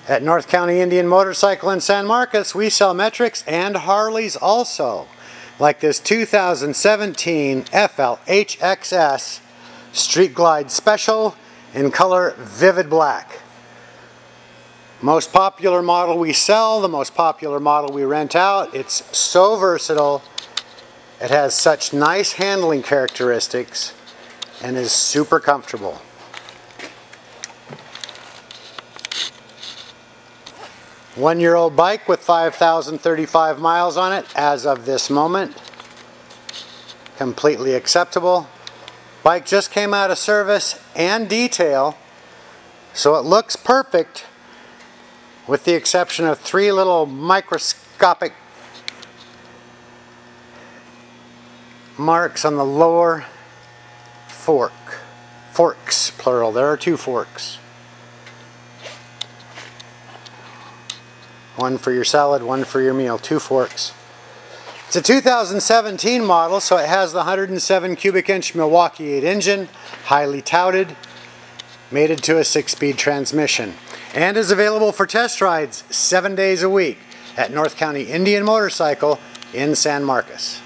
At North County Indian Motorcycle in San Marcos, we sell metrics and Harleys also, like this 2017 FLHXS Street Glide Special in color Vivid Black. Most popular model we sell, the most popular model we rent out. It's so versatile. It has such nice handling characteristics and is super comfortable. One-year-old bike with 5,035 miles on it as of this moment. Completely acceptable. Bike just came out of service and detail, so it looks perfect with the exception of 3 little microscopic marks on the lower forks, plural. There are 2 forks. One for your salad, one for your meal, 2 forks. It's a 2017 model, so it has the 107 cubic inch Milwaukee 8 engine, highly touted, mated to a 6-speed transmission, and is available for test rides 7 days a week at North County Indian Motorcycle in San Marcos.